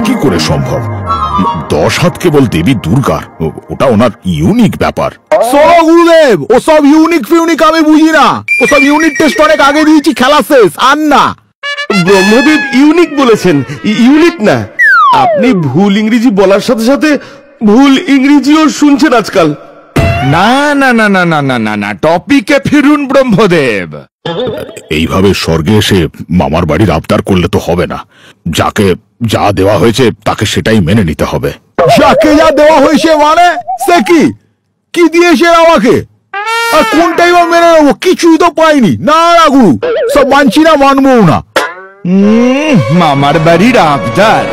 কি করে সম্ভব? 10 হাত কেবল দেবী দুর্গার, ওটা ওনার ইউনিক ব্যাপার। গুরুদেব, ওসব ইউনিক ফিউনিক আমি বুঝি না। ওসব ইউনিট টেস্ট অনেক আগে দিয়েছি, খেলা শেষ। আর না, ব্রহ্মদেব ইউনিক বলেছেন, ইউনিক না। আপনি ভুল ইংরেজি বলার সাথে সাথে ভুল ইংরেজিও শুনছেন আজকাল। না না না না না না না না, টপিকে ফিরুন ব্রহ্মদেব। এইভাবে স্বর্গে এসে মামার বাড়ির আবদার করলে তো হবে না। যাকে যা দেওয়া হয়েছে তাকে সেটাই মেনে নিতে হবে। যাকে যা দেওয়া হয়েছে মানে সে কি দিয়েছে আমাকে, আর কোনটাই বা মেনে নেবো? কিছুই তো পাইনি। না না গুরু, সব মানছি না, মানবো না। মামার বাড়ির আবদার?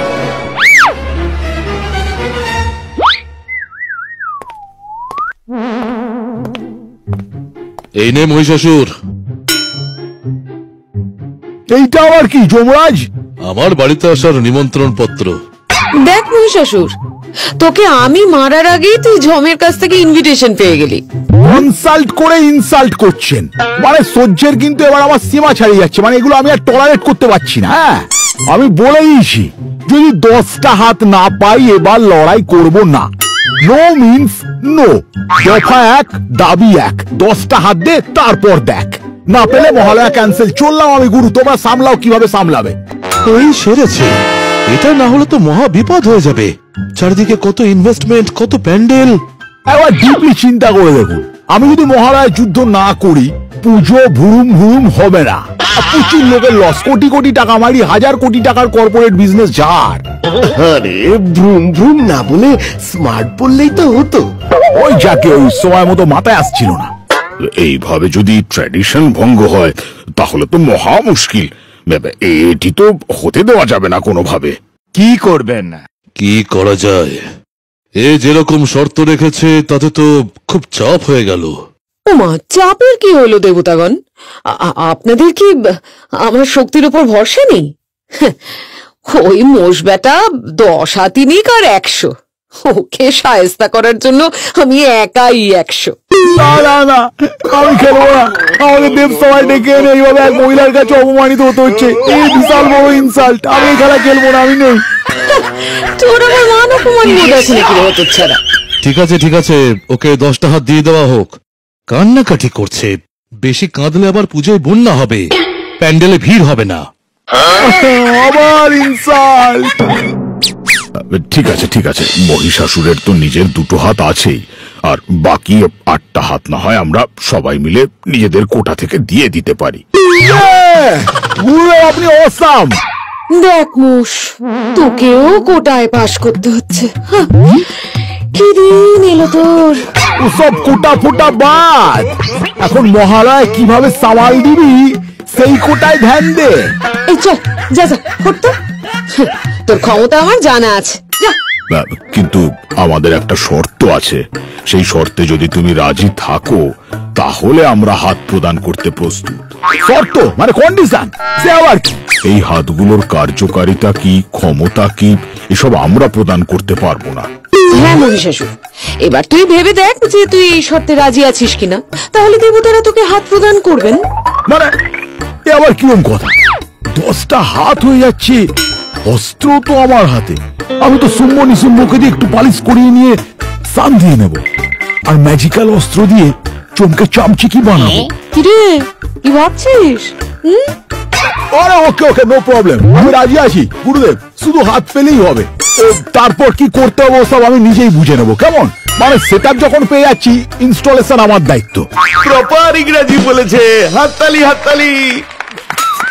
এই নে মহিষাসুর। এইটা আবার কি যমরাজ? আমার বাড়িতে আসার নিমন্ত্রণ পত্র। দেখ মহিষাসুর, তোকে আমি মারার আগেই তুই ঝমের কাছ থেকে ইনভিটেশন পেয়ে গেলি। কনসাল্ট করে ইনসাল্ট করছেন মানে সহ্যের কিন্তু এবার আমার সীমা ছাড়িয়ে যাচ্ছে। মানে এগুলো আমি আর টলারেট করতে পারছি না। হ্যাঁ, আমি বলে দিয়েছি, যদি 10টা হাত না পাই এবার লড়াই করব না। No means no. দফা 1, দাবি 1। 10টা হাত দে, তারপর দেখ। না পেলে মহালয়া ক্যান্সেল। চললাম আমি গুরু, তোমরা সামলাও কিভাবে সামলাবে। এই সেরেছে, এটা না হলে তো মহা বিপদ হয়ে যাবে। চারিদিকে কত ইনভেস্টমেন্ট, কত প্যান্ডেল। একবার ডিপলি চিন্তা করে দেখুন, আমি যদি মহালয়া যুদ্ধ না করি, পুজো ভুরুম ভুরুম হবে না। প্রচুর লোকের লস, কোটি কোটি টাকা মারি, 1000 কোটি টাকার কর্পোরেট বিজনেস যার। আরে ভ্রুম ভ্রুম না বলে স্মার্ট বললেই তো হতো। ওই যাকে ওই সময় মতো মাথায় আসছিল না। এইভাবে যদি ট্র্যাডিশন ভঙ্গ হয় তাহলে তো মহা মুশকিল। এটি তো হতে দেওয়া যাবে না কোনোভাবে। কি করবেন? কি করা যায়? এ যেরকম শর্ত রেখেছে তাতে তো খুব চাপ হয়ে গেল। ওমা, চাপের কি হলো দেবতাগণ? আপনাদের কি আমার শক্তির উপর ভরসা নেই? ওই মোষ বেটা 10 হাতই নিক আর 100, ওকে সায়স্তা করার জন্য আমি একাই 100। না না না, আমি খেলবো না। আমাকে দেব সবাই ডেকে এনে এইভাবে এক মহিলার কাছে অপমানিত হতে হচ্ছে। এই বিশাল বড় ইনসাল্ট। আমি এই খেলা খেলবো না, আমি নেই। তোর আমার মান অপমান বোধ আছে নাকি রে হতো ছাড়া? ঠিক আছে ঠিক আছে, ওকে 10টা হাত দিয়ে দেওয়া হোক। কান্নাকাটি করছে, বেশি কাঁদলে আবার পুজোয় বন্যা হবে, প্যান্ডেলে ভিড় হবে না। আবার ইনসাল্ট। ঠিক আছে ঠিক আছে, মহিষাসুরের তো নিজের 2টো হাত আছেই, আর বাকি 8টা হাত না হয় আমরা সবাই মিলে নিজেদের কোটা থেকে দিয়ে দিতে পারি। আপনি অসাম। দেখ মোষ, তোকেও কোটায় পাশ করতে হচ্ছে। কি দিন এলো তোর। ওসব কোটা ফোটা বাদ, এখন মহালয় কিভাবে সামাল দিবি সেই কোটায় ধ্যান দে। এই চল, যা যা করতে। তোর ক্ষমতা আমার জানা আছে, যা। কিন্তু আমাদের একটা শর্ত আছে। সেই শর্তে যদি তুমি রাজি থাকো তাহলে আমরা হাত প্রদান করতে প্রস্তুত। শর্ত মানে কন্ডিশন? সে আবার এই হাতগুলোর কার্যকারিতা কি, ক্ষমতা কি, এসব আমরা প্রদান করতে পারবো না। হ্যাঁ মহিষাসুর, এবার তুই ভেবে দেখ যে তুই এই শর্তে রাজি আছিস কিনা, তাহলে দেবতারা তোকে হাত প্রদান করবেন। মানে এ আবার কিরম কথা? 10টা হাত হয়ে যাচ্ছে, অস্ত্র তো আমার হাতে। আমি তো সুম্ব নিসুম্বকে দিয়ে একটু পালিশ করিয়ে নিয়ে সান দিয়ে নেব, আর ম্যাজিক্যাল অস্ত্র দিয়ে চমকে চামচিকি বানাবো। কিরে, কি ভাবছিস? আরে ওকে ওকে, নো প্রবলেম, আমি রাজি আছি গুরুদেব। শুধু হাত পেলেই হবে। তারপর কি করতে হবে সব আমি নিজেই বুঝে নেবো, কেমন? মানে সেটআপ যখন পেয়ে যাচ্ছি, ইনস্টলেশন আমার দায়িত্ব। প্রপার ইংরেজি বলেছে, হাততালি হাততালি।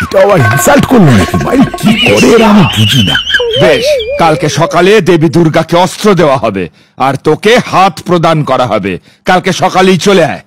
এটা আবার ইনসাল্ট করলো নাকি? ভাই কি করে এরা আমি বুঝি না। বেশ, কালকে সকালে দেবী দুর্গাকে অস্ত্র দেওয়া হবে আর তোকে হাত প্রদান করা হবে। কালকে সকালেই চলে আয়।